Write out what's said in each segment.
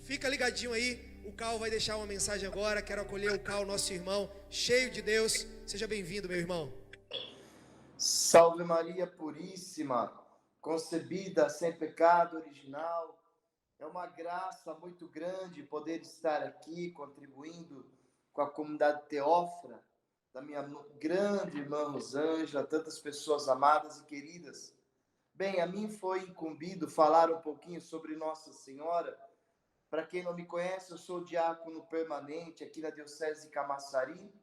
Fica ligadinho aí, o Cal vai deixar uma mensagem agora. Quero acolher o Cal, nosso irmão, cheio de Deus. Seja bem-vindo, meu irmão. Salve Maria Puríssima, concebida sem pecado original. É uma graça muito grande poder estar aqui contribuindo com a comunidade teófora, da minha grande irmã Rosângela, tantas pessoas amadas e queridas. Bem, a mim foi incumbido falar um pouquinho sobre Nossa Senhora. Para quem não me conhece, eu sou diácono permanente aqui na Diocese de Camaçari.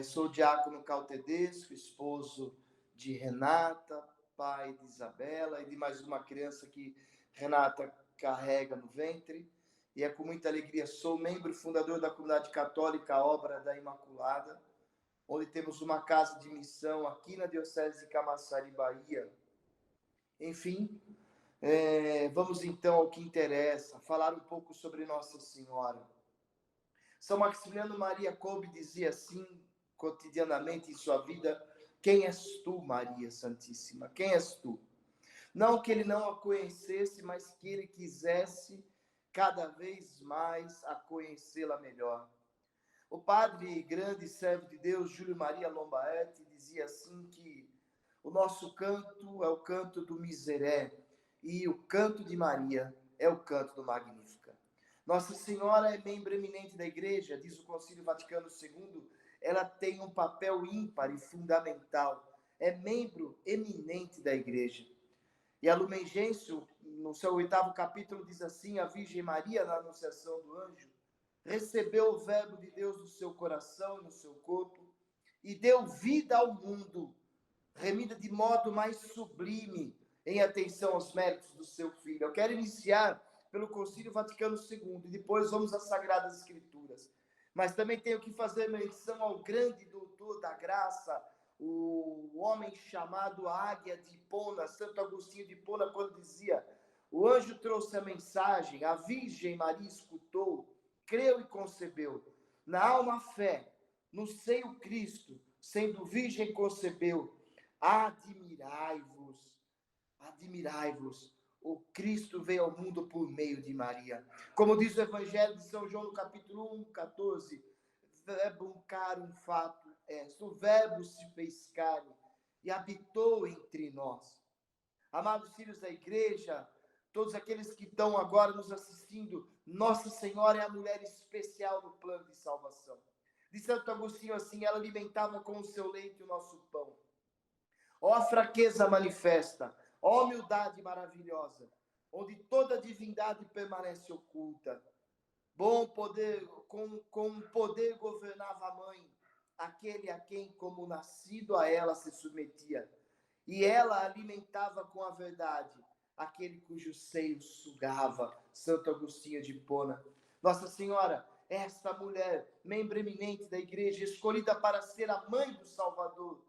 Sou diácono Cautedesco, esposo de Renata, pai de Isabela e de mais uma criança que Renata carrega no ventre. E é com muita alegria. Sou membro fundador da comunidade católica Obra da Imaculada, onde temos uma casa de missão aqui na Diocese de Camaçari, Bahia. Enfim, vamos então ao que interessa, falar um pouco sobre Nossa Senhora. São Maximiliano Maria Kolbe dizia assim, cotidianamente em sua vida: quem és tu, Maria Santíssima? Quem és tu? Não que ele não a conhecesse, mas que ele quisesse cada vez mais a conhecê-la melhor. O padre grande servo de Deus, Júlio Maria Lombaete, dizia assim que o nosso canto é o canto do Miseré e o canto de Maria é o canto do Magnífica. Nossa Senhora é membro eminente da Igreja, diz o Concílio Vaticano II, ela tem um papel ímpar e fundamental, é membro eminente da Igreja. E a Lumen Gentium, no seu 8º capítulo, diz assim: a Virgem Maria, na anunciação do anjo, recebeu o verbo de Deus no seu coração e no seu corpo, e deu vida ao mundo, remida de modo mais sublime, em atenção aos méritos do seu Filho. Eu quero iniciar pelo Concílio Vaticano II, e depois vamos às Sagradas Escrituras. Mas também tenho que fazer menção ao grande doutor da graça, o homem chamado Águia de Hipona, Santo Agostinho de Hipona, quando dizia: o anjo trouxe a mensagem, a Virgem Maria escutou, creu e concebeu. Na alma a fé, no seio Cristo, sendo virgem concebeu. Admirai-vos, admirai-vos. O Cristo veio ao mundo por meio de Maria. Como diz o Evangelho de São João, no capítulo 1, 14, verbum carum fato est. O verbo se fez carne e habitou entre nós. Amados filhos da igreja, todos aqueles que estão agora nos assistindo, Nossa Senhora é a mulher especial no plano de salvação. De Santo Agostinho assim, ela alimentava com o seu leite o nosso pão. Ó fraqueza manifesta, ó humildade maravilhosa, onde toda a divindade permanece oculta. Bom poder, com poder governava a mãe, aquele a quem, como nascido a ela, se submetia. E ela alimentava com a verdade aquele cujo seio sugava. Santo Agostinho de Hipona. Nossa Senhora, esta mulher, membro eminente da igreja, escolhida para ser a mãe do Salvador.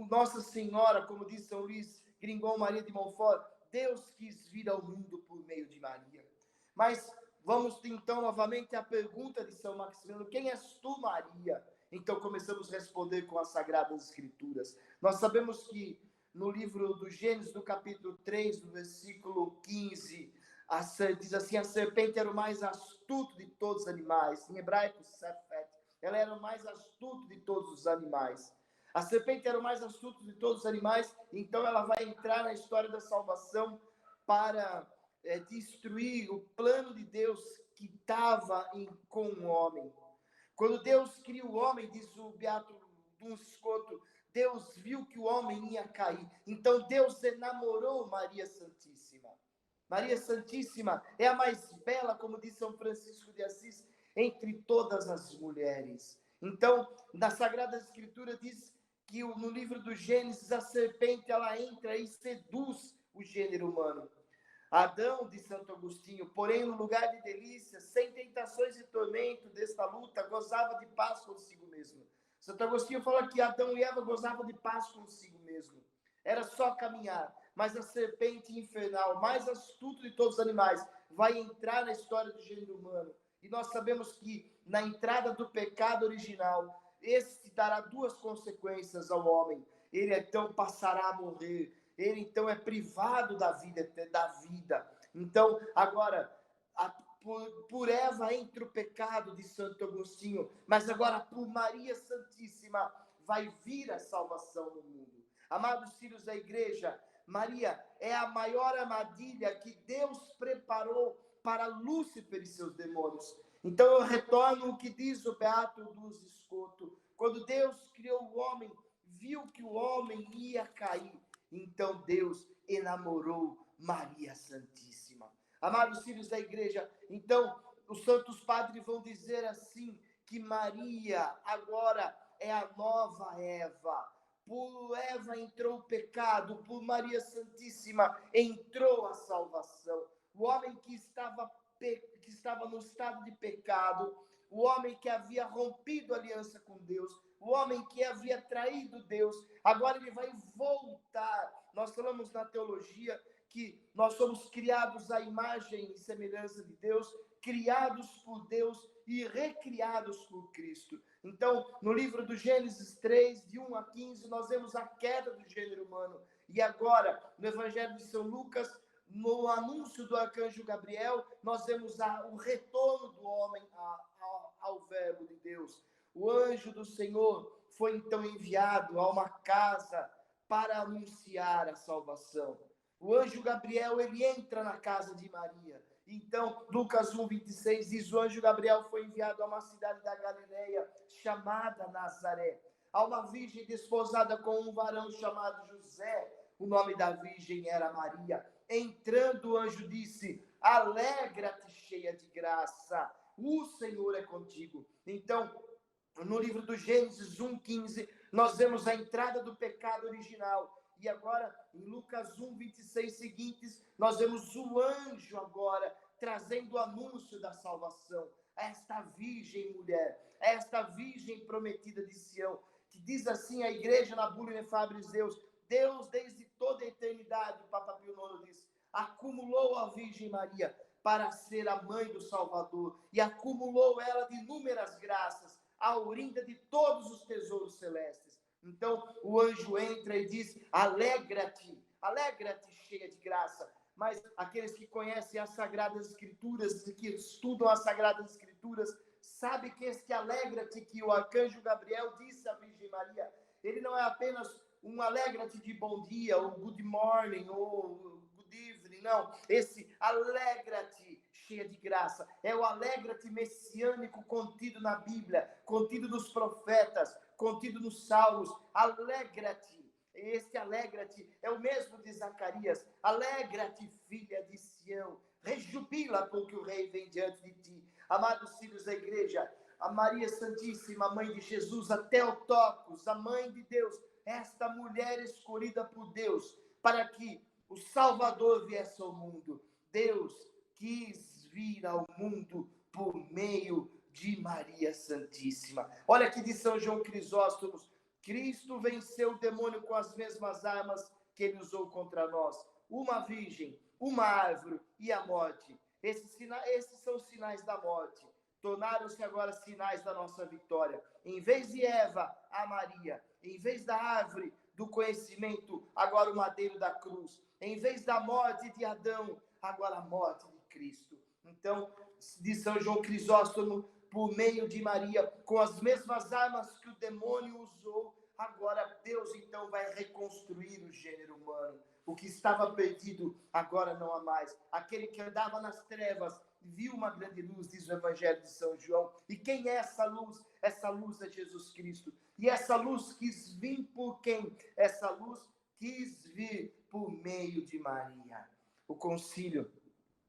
Nossa Senhora, como diz São Luís Gringon Maria de Montfort, Deus quis vir ao mundo por meio de Maria. Mas vamos então novamente à pergunta de São Maximiliano: quem és tu, Maria? Então começamos a responder com as Sagradas Escrituras. Nós sabemos que no livro do Gênesis, no capítulo 3, no versículo 15, diz assim: a serpente era o mais astuto de todos os animais. Em hebraico, Sefet, ela era o mais astuto de todos os animais. A serpente era o mais astuto de todos os animais, então ela vai entrar na história da salvação para destruir o plano de Deus que estava com o homem. Quando Deus cria o homem, diz o Beato Dom Scoto, Deus viu que o homem ia cair. Então Deus enamorou Maria Santíssima. Maria Santíssima é a mais bela, como diz São Francisco de Assis, entre todas as mulheres. Então, na Sagrada Escritura diz que no livro do Gênesis, a serpente ela entra e seduz o gênero humano. Adão, de Santo Agostinho, porém, no lugar de delícias, sem tentações e tormento desta luta, gozava de paz consigo mesmo. Santo Agostinho fala que Adão e Eva gozavam de paz consigo mesmo. Era só caminhar. Mas a serpente infernal, mais astuta de todos os animais, vai entrar na história do gênero humano. E nós sabemos que, na entrada do pecado original, esse dará duas consequências ao homem. Ele, então, passará a morrer. Ele, então, é privado da vida. Então, agora, por Eva entra o pecado de Santo Agostinho, mas agora por Maria Santíssima vai vir a salvação no mundo. Amados filhos da igreja, Maria é a maior armadilha que Deus preparou para Lúcifer e seus demônios. Então eu retorno o que diz o Beato Luz Escoto. Quando Deus criou o homem, viu que o homem ia cair. Então Deus enamorou Maria Santíssima. Amados filhos da igreja, então os santos padres vão dizer assim, que Maria agora é a nova Eva. Por Eva entrou o pecado, por Maria Santíssima entrou a salvação. O homem que estava no estado de pecado, o homem que havia rompido a aliança com Deus, o homem que havia traído Deus, agora ele vai voltar. Nós falamos na teologia que nós somos criados à imagem e semelhança de Deus, criados por Deus e recriados por Cristo. Então, no livro do Gênesis 3, de 1 a 15, nós vemos a queda do gênero humano. E agora, no Evangelho de São Lucas, no anúncio do arcanjo Gabriel, nós vemos o retorno do homem ao verbo de Deus. O anjo do Senhor foi então enviado a uma casa para anunciar a salvação. O anjo Gabriel, ele entra na casa de Maria. Então, Lucas 1:26 diz, o anjo Gabriel foi enviado a uma cidade da Galileia chamada Nazaré, a uma virgem desposada com um varão chamado José. O nome da virgem era Maria. Entrando, o anjo disse, alegra-te, cheia de graça, o Senhor é contigo. Então, no livro do Gênesis 1:15, nós vemos a entrada do pecado original. E agora, em Lucas 1:26 seguintes, nós vemos o anjo agora trazendo o anúncio da salvação a esta virgem mulher, a esta virgem prometida de Sião, que diz assim a igreja na Bula Inefáveis Deus, desde toda a eternidade, o Papa Pio IX diz, acumulou a Virgem Maria para ser a mãe do Salvador e acumulou ela de inúmeras graças, a orinda de todos os tesouros celestes. Então, o anjo entra e diz, alegra-te, cheia de graça. Mas aqueles que conhecem as Sagradas Escrituras, que estudam as Sagradas Escrituras, sabem que este alegra-te que o arcanjo Gabriel disse à Virgem Maria, ele não é apenas um alegra-te de bom dia, ou good morning, ou good evening, não. Esse alegra-te, cheia de graça, é o alegra-te messiânico contido na Bíblia, contido nos profetas, contido nos salmos. Alegra-te, este alegra-te é o mesmo de Zacarias. Alegra-te, filha de Sião, rejubila porque o rei vem diante de ti. Amados filhos da igreja, a Maria Santíssima, mãe de Jesus, a Theotokos, a mãe de Deus, esta mulher escolhida por Deus para que o Salvador viesse ao mundo. Deus quis vir ao mundo por meio de Maria Santíssima. Olha aqui de São João Crisóstomo, Cristo venceu o demônio com as mesmas armas que ele usou contra nós. Uma virgem, uma árvore e a morte. Esses são os sinais da morte. Tornaram-se agora sinais da nossa vitória. Em vez de Eva, a Maria. Em vez da árvore do conhecimento, agora o madeiro da cruz. Em vez da morte de Adão, agora a morte de Cristo. Então, de São João Crisóstomo, por meio de Maria, com as mesmas armas que o demônio usou, agora Deus então vai reconstruir o gênero humano. O que estava perdido, agora não há mais. Aquele que andava nas trevas, viu uma grande luz, diz o Evangelho de São João. E quem é essa luz? Essa luz é Jesus Cristo. E essa luz quis vir por quem? Essa luz quis vir por meio de Maria. O Concílio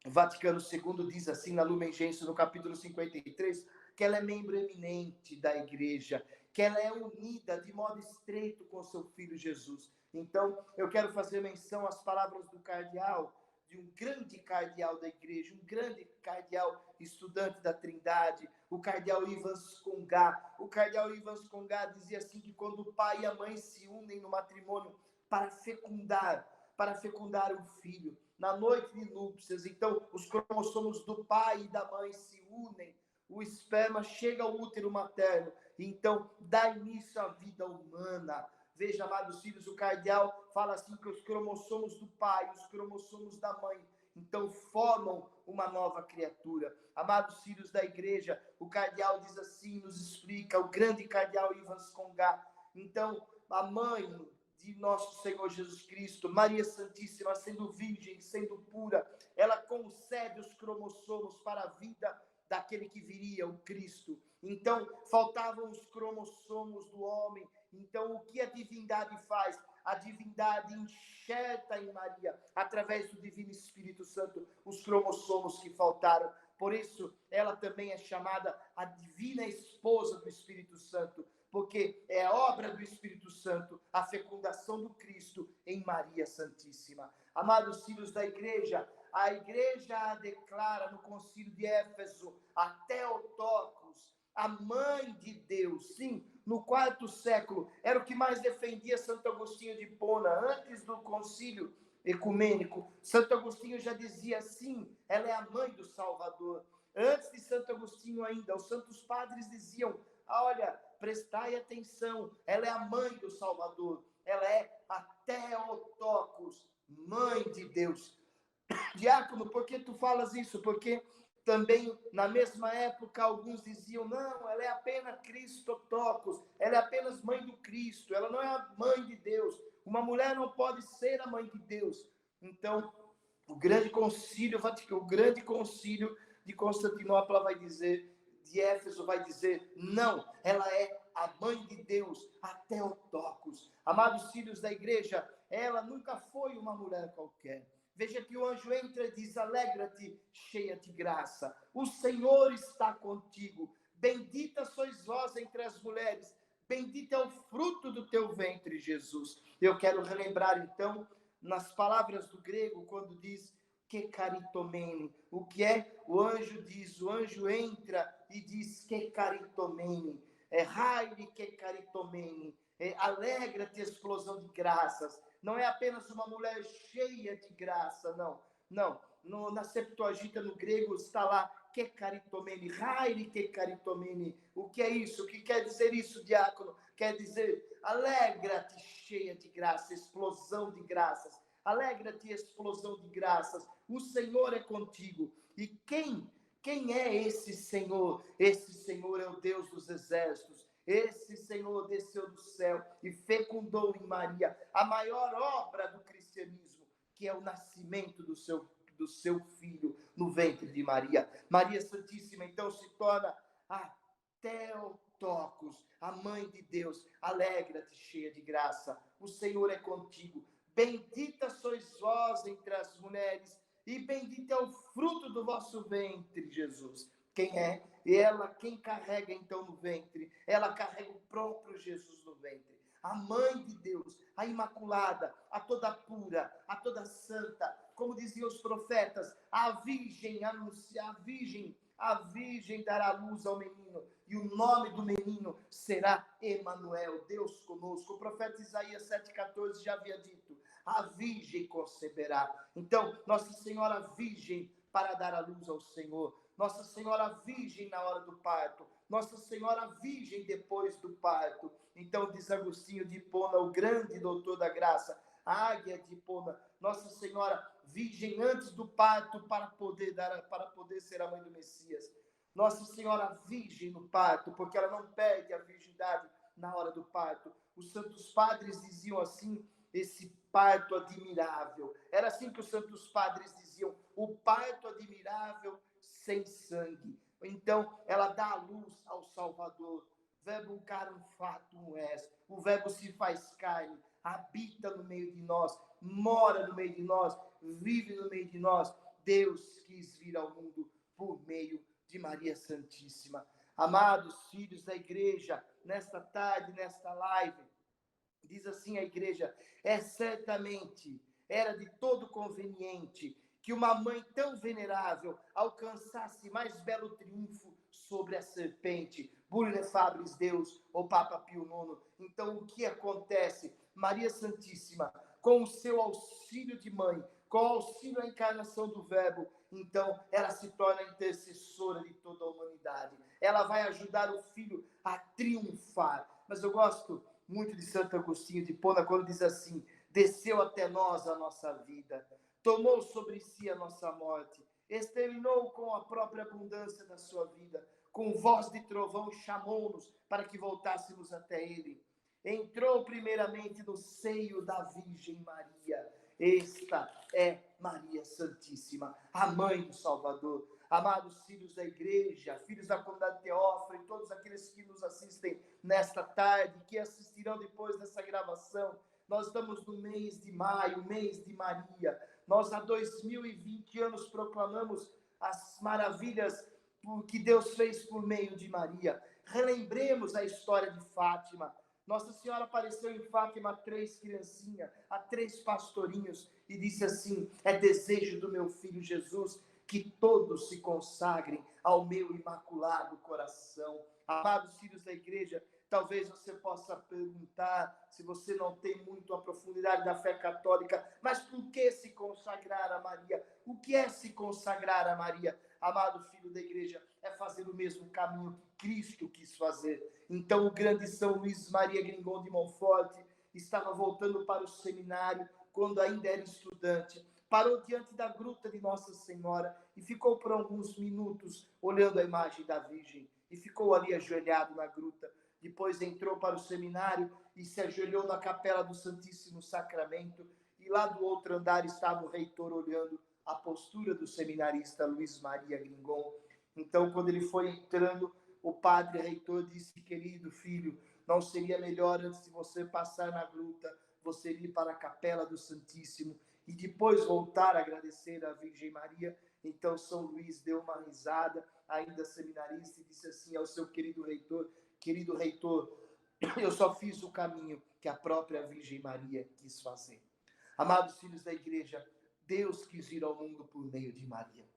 Vaticano II diz assim na Lumen Gentium, no capítulo 53, que ela é membro eminente da igreja, que ela é unida de modo estreito com seu filho Jesus. Então, eu quero fazer menção às palavras do cardeal, de um grande cardeal da igreja, um grande cardeal estudante da Trindade, o cardeal Ivans Congar. O cardeal Ivans Congar dizia assim que quando o pai e a mãe se unem no matrimônio para fecundar o filho, na noite de núpcias, então os cromossomos do pai e da mãe se unem, o esperma chega ao útero materno, e então dá início à vida humana. Veja, amados filhos, o cardeal fala assim que os cromossomos do pai, os cromossomos da mãe, então formam uma nova criatura. Amados filhos da igreja, o cardeal diz assim, nos explica, o grande cardeal Ivan Sconga. Então, a mãe de nosso Senhor Jesus Cristo, Maria Santíssima, sendo virgem, sendo pura, ela concebe os cromossomos para a vida daquele que viria, o Cristo. Então, faltavam os cromossomos do homem. Então, o que a divindade faz? A divindade enxerta em Maria, através do Divino Espírito Santo, os cromossomos que faltaram. Por isso, ela também é chamada a divina esposa do Espírito Santo, porque é obra do Espírito Santo a fecundação do Cristo em Maria Santíssima. Amados filhos da igreja, a igreja a declara no concílio de Éfeso, a Theotokos, a mãe de Deus. Sim, no quarto século, era o que mais defendia Santo Agostinho de Hipona, antes do concílio ecumênico. Santo Agostinho já dizia assim, ela é a mãe do Salvador. Antes de Santo Agostinho ainda, os santos padres diziam, olha, prestai atenção, ela é a mãe do Salvador, ela é a Theotokos, mãe de Deus. Diácono, por que tu falas isso? Porque também, na mesma época, alguns diziam, não, ela é apenas Christotokos, ela é apenas mãe do Cristo, ela não é a mãe de Deus. Uma mulher não pode ser a mãe de Deus. Então, o grande concílio de Constantinopla vai dizer, de Éfeso vai dizer, não, ela é a mãe de Deus, a Theotokos. Amados filhos da igreja, ela nunca foi uma mulher qualquer. Veja que o anjo entra e diz, alegra-te, cheia de graça. O Senhor está contigo. Bendita sois vós entre as mulheres. Bendito é o fruto do teu ventre, Jesus. Eu quero relembrar, então, nas palavras do grego, quando diz que caritomene. O que é? O anjo diz, o anjo entra e diz que caritomene. Raile que caritomene. Alegra-te, explosão de graças. Não é apenas uma mulher cheia de graça, não. Não, na Septuaginta, no grego, está lá, que caritomene, raile que caritomene. O que é isso? O que quer dizer isso, diácono? Quer dizer, alegra-te, cheia de graça, explosão de graças. Alegra-te, explosão de graças. O Senhor é contigo. E quem é esse Senhor? Esse Senhor é o Deus dos exércitos. Esse Senhor desceu do céu e fecundou em Maria a maior obra do cristianismo, que é o nascimento do seu filho no ventre de Maria. Maria Santíssima, então, se torna a Theotokos, a mãe de Deus. Alegra-te, cheia de graça. O Senhor é contigo. Bendita sois vós entre as mulheres, e bendito é o fruto do vosso ventre, Jesus. Quem é? Ela, quem carrega então no ventre? Ela carrega o próprio Jesus no ventre. A mãe de Deus, a imaculada, a toda pura, a toda santa. Como diziam os profetas, a virgem dará luz ao menino. E o nome do menino será Emanuel, Deus conosco. O profeta Isaías 7,14 já havia dito, a virgem conceberá. Então, Nossa Senhora Virgem para dar a luz ao Senhor. Nossa Senhora Virgem na hora do parto, Nossa Senhora Virgem depois do parto. Então, diz Agostinho de Hipona, o grande doutor da graça, a águia de Hipona, Nossa Senhora Virgem antes do parto para poder ser a mãe do Messias. Nossa Senhora Virgem no parto, porque ela não perde a virgindade na hora do parto. Os santos padres diziam assim, esse parto admirável. Era assim que os santos padres diziam, o parto admirável sem sangue. Então, ela dá a luz ao Salvador. Verbum carum fatum est. O verbo se faz carne, habita no meio de nós, mora no meio de nós, vive no meio de nós. Deus quis vir ao mundo por meio de Maria Santíssima. Amados filhos da igreja, nesta tarde, nesta live, diz assim a igreja, certamente, era de todo conveniente que uma mãe tão venerável alcançasse mais belo triunfo sobre a serpente. Bulle Fabris Deus, o Papa Pio IX. Então, o que acontece? Maria Santíssima, com o seu auxílio de mãe, com o auxílio à encarnação do Verbo, então, ela se torna intercessora de toda a humanidade. Ela vai ajudar o Filho a triunfar. Mas eu gosto muito de Santo Agostinho de Hipona, quando diz assim, desceu até nós a nossa vida. tomou sobre si a nossa morte, exterminou com a própria abundância da sua vida, com voz de trovão chamou-nos para que voltássemos até ele. Entrou primeiramente no seio da Virgem Maria. Esta é Maria Santíssima, a mãe do Salvador. Amados filhos da igreja, filhos da comunidade Teófilo e todos aqueles que nos assistem nesta tarde, que assistirão depois dessa gravação, nós estamos no mês de maio, mês de Maria. Nós há 2020 anos proclamamos as maravilhas que Deus fez por meio de Maria. Relembremos a história de Fátima. Nossa Senhora apareceu em Fátima a 3 criancinhas, a 3 pastorinhos, e disse assim: é desejo do meu filho Jesus que todos se consagrem ao meu imaculado coração. Amados filhos da igreja, talvez você possa perguntar, se você não tem muito a profundidade da fé católica, mas por que se consagrar a Maria? O que é se consagrar a Maria? Amado filho da igreja, é fazer o mesmo caminho que Cristo quis fazer. Então o grande São Luís Maria Gringon de Montfort estava voltando para o seminário, quando ainda era estudante. Parou diante da gruta de Nossa Senhora e ficou por alguns minutos olhando a imagem da Virgem. E ficou ali ajoelhado na gruta. Depois entrou para o seminário e se ajoelhou na capela do Santíssimo Sacramento. E lá do outro andar estava o reitor olhando a postura do seminarista Luís Maria Gringon. Então, quando ele foi entrando, o padre reitor disse: querido filho, não seria melhor, antes de você passar na gruta, você ir para a capela do Santíssimo e depois voltar a agradecer à Virgem Maria? Então São Luís deu uma risada, ainda seminarista, e disse assim ao seu querido reitor: eu só fiz o caminho que a própria Virgem Maria quis fazer. Amados filhos da igreja, Deus quis ir ao mundo por meio de Maria.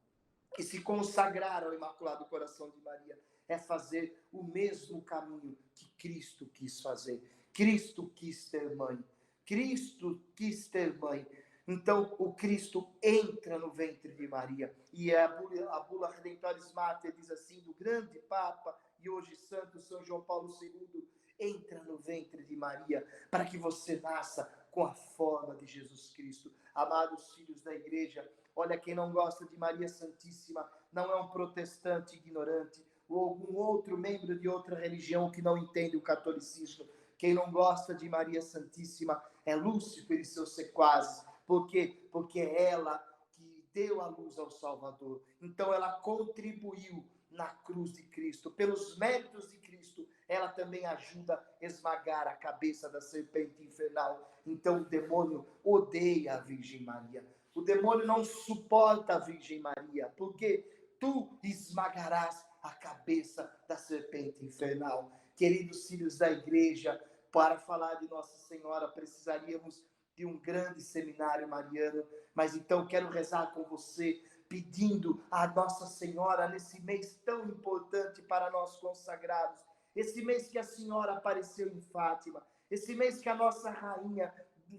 E se consagrar ao Imaculado Coração de Maria é fazer o mesmo caminho que Cristo quis fazer. Cristo quis ter mãe. Cristo quis ter mãe. Então, o Cristo entra no ventre de Maria. E a bula Redentoris Mater diz assim, do grande Papa, e hoje Santo São João Paulo II, entra no ventre de Maria, para que você nasça com a forma de Jesus Cristo. Amados filhos da igreja, olha, quem não gosta de Maria Santíssima não é um protestante ignorante, ou algum outro membro de outra religião que não entende o catolicismo. Quem não gosta de Maria Santíssima é Lúcifer e seus sequazes. Por quê? Porque é ela que deu a luz ao Salvador. Então ela contribuiu na cruz de Cristo. Pelos méritos de Cristo, ela também ajuda a esmagar a cabeça da serpente infernal. Então o demônio odeia a Virgem Maria. O demônio não suporta a Virgem Maria, porque tu esmagarás a cabeça da serpente infernal. Queridos filhos da igreja, para falar de Nossa Senhora, precisaríamos de um grande seminário mariano, mas então quero rezar com você, pedindo a Nossa Senhora, nesse mês tão importante para nós consagrados, esse mês que a Senhora apareceu em Fátima, esse mês que a nossa rainha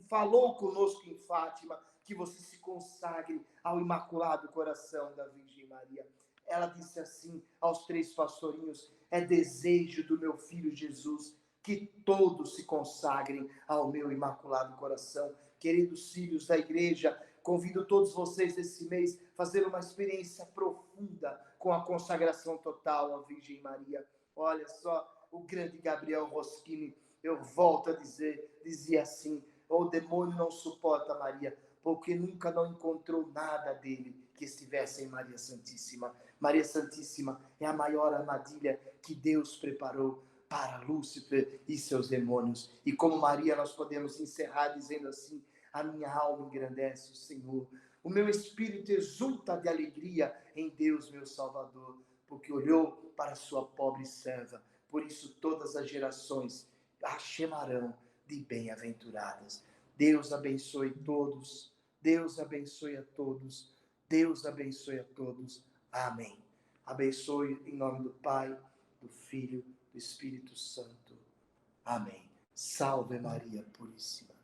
falou conosco em Fátima, que você se consagre ao Imaculado Coração da Virgem Maria. Ela disse assim aos 3 pastorinhos: é desejo do meu filho Jesus que todos se consagrem ao meu Imaculado Coração. Queridos filhos da igreja, convido todos vocês esse mês a fazer uma experiência profunda com a consagração total à Virgem Maria. Olha só, o grande Gabriel Roschini, eu volto a dizer, dizia assim: o demônio não suporta Maria, porque nunca não encontrou nada dele que estivesse em Maria Santíssima. Maria Santíssima é a maior armadilha que Deus preparou para Lúcifer e seus demônios. E como Maria, nós podemos encerrar dizendo assim: a minha alma engrandece o Senhor, o meu espírito exulta de alegria em Deus meu Salvador, porque olhou para sua pobre serva. Por isso todas as gerações a chamarão de bem-aventuradas. Deus abençoe todos, Deus abençoe a todos, Deus abençoe a todos. Amém. Abençoe em nome do Pai, do Filho, do Espírito Santo. Amém. Salve Maria Puríssima.